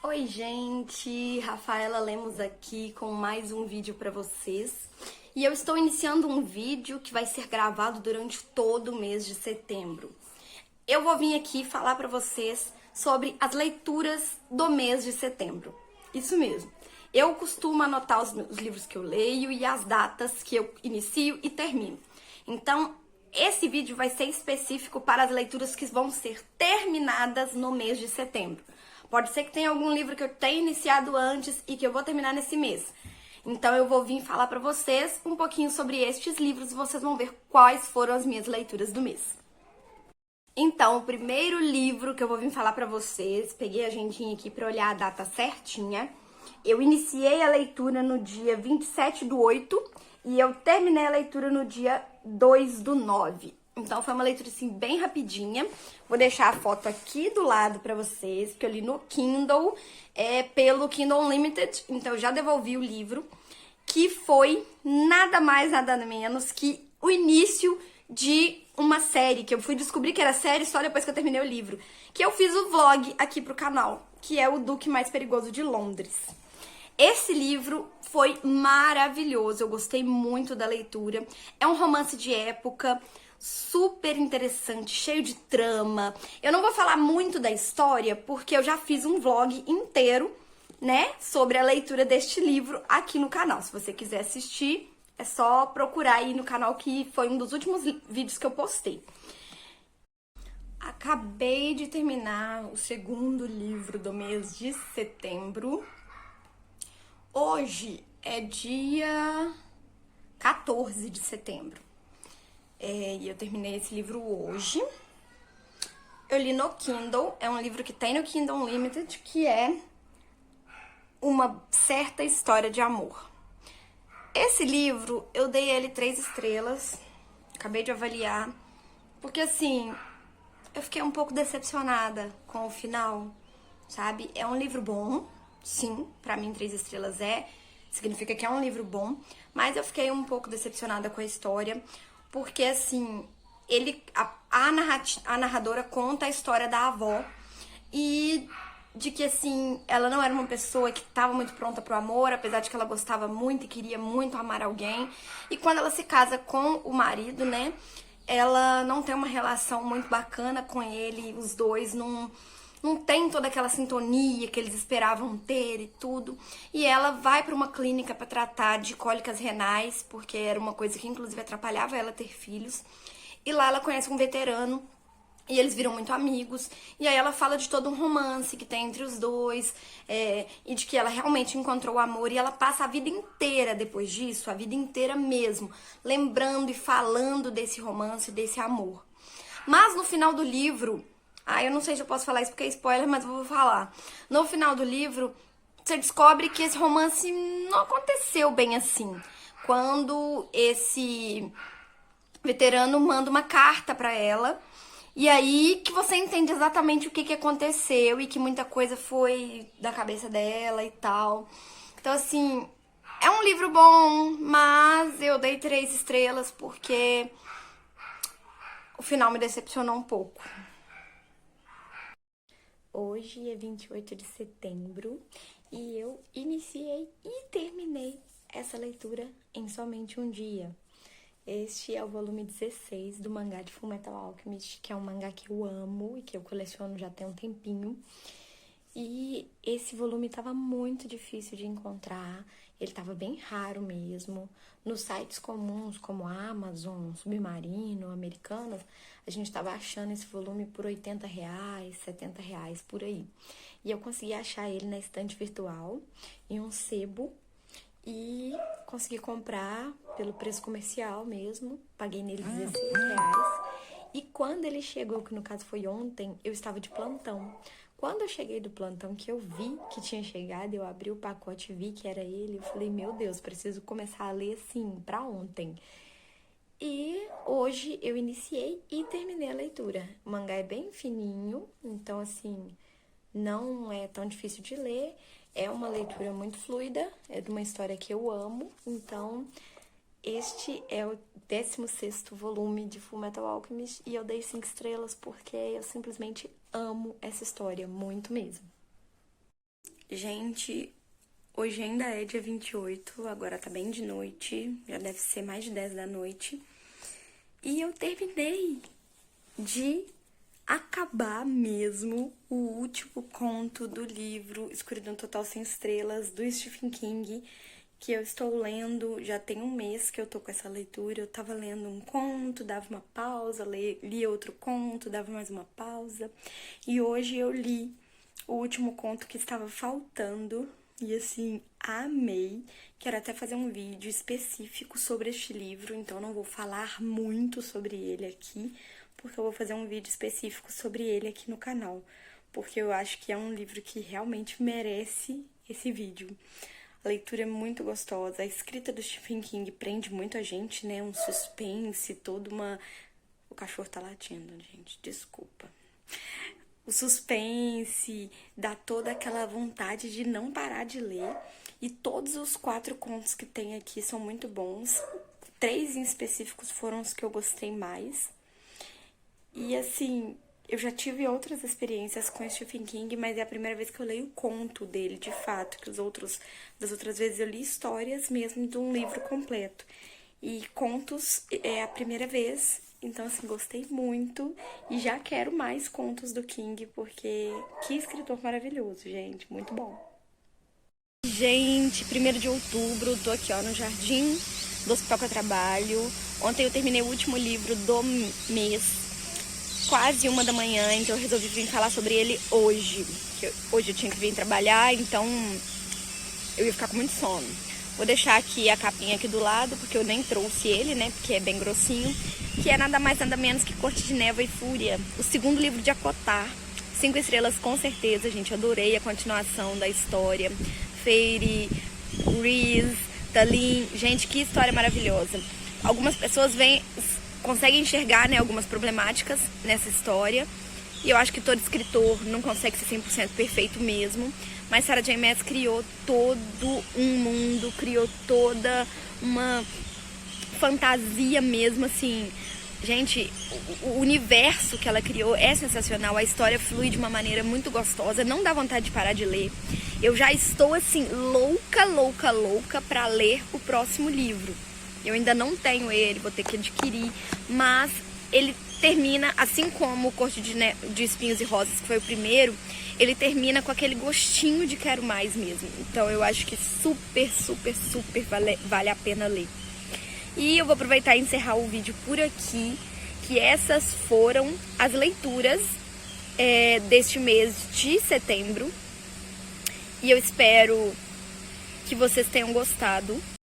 Oi, gente! Rafaela Lemos aqui com mais um vídeo para vocês. E eu estou iniciando um vídeo que vai ser gravado durante todo o mês de setembro. Eu vou vir aqui falar para vocês sobre as leituras do mês de setembro. Isso mesmo. Eu costumo anotar os livros que eu leio e as datas que eu inicio e termino. Então, esse vídeo vai ser específico para as leituras que vão ser terminadas no mês de setembro. Pode ser que tenha algum livro que eu tenha iniciado antes e que eu vou terminar nesse mês. Então eu vou vir falar para vocês um pouquinho sobre estes livros e vocês vão ver quais foram as minhas leituras do mês. Então, o primeiro livro que eu vou vir falar para vocês, peguei a agendinha aqui para olhar a data certinha. Eu iniciei a leitura no dia 27/8 e eu terminei a leitura no dia 2/9. Então, foi uma leitura, assim, bem rapidinha. Vou deixar a foto aqui do lado pra vocês, porque eu li no Kindle, pelo Kindle Unlimited. Então, eu já devolvi o livro, que foi nada mais, nada menos que o início de uma série, que eu fui descobrir que era série só depois que eu terminei o livro. Que eu fiz o vlog aqui pro canal, que é O Duque Mais Perigoso de Londres. Esse livro foi maravilhoso, eu gostei muito da leitura. É um romance de época, super interessante, cheio de trama. Eu não vou falar muito da história, porque eu já fiz um vlog inteiro, né, sobre a leitura deste livro aqui no canal. Se você quiser assistir, é só procurar aí no canal, que foi um dos últimos vídeos que eu postei. Acabei de terminar o segundo livro do mês de setembro. Hoje é dia 14 de setembro. E eu terminei esse livro hoje. Eu li no Kindle, é um livro que tem no Kindle Unlimited, que é Uma Certa História de Amor. Esse livro, eu dei ele 3 estrelas, acabei de avaliar, porque assim, eu fiquei um pouco decepcionada com o final, sabe? É um livro bom, sim, pra mim 3 estrelas significa que é um livro bom, mas eu fiquei um pouco decepcionada com a história, porque assim, a narradora conta a história da avó e de que assim, ela não era uma pessoa que estava muito pronta pro amor, apesar de que ela gostava muito e queria muito amar alguém. E quando ela se casa com o marido, né, ela não tem uma relação muito bacana com ele, os dois não tem toda aquela sintonia que eles esperavam ter e tudo. E ela vai para uma clínica para tratar de cólicas renais, porque era uma coisa que inclusive atrapalhava ela ter filhos. E lá ela conhece um veterano e eles viram muito amigos. E aí ela fala de todo um romance que tem entre os dois, e de que ela realmente encontrou o amor. E ela passa a vida inteira depois disso, a vida inteira mesmo, lembrando e falando desse romance, desse amor. Mas no final do livro, eu não sei se eu posso falar isso porque é spoiler, mas eu vou falar. No final do livro, você descobre que esse romance não aconteceu bem assim. Quando esse veterano manda uma carta pra ela, e aí que você entende exatamente o que aconteceu e que muita coisa foi da cabeça dela e tal. Então, assim, é um livro bom, mas eu dei 3 estrelas porque o final me decepcionou um pouco. Hoje é 28 de setembro e eu iniciei e terminei essa leitura em somente um dia. Este é o volume 16 do mangá de Fullmetal Alchemist, que é um mangá que eu amo e que eu coleciono já tem um tempinho. E esse volume estava muito difícil de encontrar, ele estava bem raro mesmo. Nos sites comuns como Amazon, Submarino, Americanas, a gente estava achando esse volume por R$80, R$70 por aí. E eu consegui achar ele na estante virtual, em um sebo, e consegui comprar pelo preço comercial mesmo, paguei nele R$16. E quando ele chegou, que no caso foi ontem, eu estava de plantão. Quando eu cheguei do plantão, que eu vi que tinha chegado, eu abri o pacote e vi que era ele, eu falei, meu Deus, preciso começar a ler assim, pra ontem. E hoje eu iniciei e terminei a leitura. O mangá é bem fininho, então assim, não é tão difícil de ler. É uma leitura muito fluida, é de uma história que eu amo, então este é o 16º volume de Fullmetal Alchemist e eu dei 5 estrelas porque eu simplesmente amo essa história, muito mesmo. Gente, hoje ainda é dia 28, agora tá bem de noite, já deve ser mais de 10 da noite. E eu terminei de acabar mesmo o último conto do livro Escuridão Total Sem Estrelas, do Stephen King, que eu estou lendo, já tem um mês que eu tô com essa leitura. Eu tava lendo um conto, dava uma pausa, lia outro conto, dava mais uma pausa. E hoje eu li o último conto que estava faltando e, assim, amei. Quero até fazer um vídeo específico sobre este livro, então não vou falar muito sobre ele aqui, porque eu vou fazer um vídeo específico sobre ele aqui no canal, porque eu acho que é um livro que realmente merece esse vídeo. A leitura é muito gostosa, a escrita do Stephen King prende muito a gente, né? Um suspense, toda uma... O cachorro tá latindo, gente, desculpa. O suspense, dá toda aquela vontade de não parar de ler. E todos os 4 contos que tem aqui são muito bons. 3 em específicos foram os que eu gostei mais. E assim, eu já tive outras experiências com Stephen King, mas é a primeira vez que eu leio o conto dele, de fato. Que das outras vezes eu li histórias mesmo de um livro completo. E contos é a primeira vez. Então, assim, gostei muito e já quero mais contos do King, porque que escritor maravilhoso, gente, muito bom. Gente, 1º de outubro, tô aqui, ó, no jardim do hospital que eu trabalho. Ontem eu terminei o último livro do mês, quase 1 da manhã, então eu resolvi vir falar sobre ele hoje. Hoje eu tinha que vir trabalhar, então eu ia ficar com muito sono. Vou deixar aqui a capinha aqui do lado, porque eu nem trouxe ele, né, porque é bem grossinho. Que é nada mais, nada menos que Corte de Névoa e Fúria. O 2º livro de Acotar. 5 estrelas com certeza, gente. Adorei a continuação da história. Fairy, Reese, Talin. Gente, que história maravilhosa. Algumas pessoas conseguem enxergar, né, algumas problemáticas nessa história. E eu acho que todo escritor não consegue ser 100% perfeito mesmo. Mas Sarah J. Maas criou todo um mundo, criou toda uma fantasia mesmo, assim. Gente, o universo que ela criou é sensacional, a história flui de uma maneira muito gostosa, não dá vontade de parar de ler. Eu já estou, assim, louca pra ler o próximo livro. Eu ainda não tenho ele, vou ter que adquirir, mas ele termina, assim como o Corte de Espinhos e Rosas, que foi o primeiro, ele termina com aquele gostinho de quero mais mesmo. Então eu acho que super vale a pena ler. E eu vou aproveitar e encerrar o vídeo por aqui, que essas foram as leituras deste mês de setembro. E eu espero que vocês tenham gostado.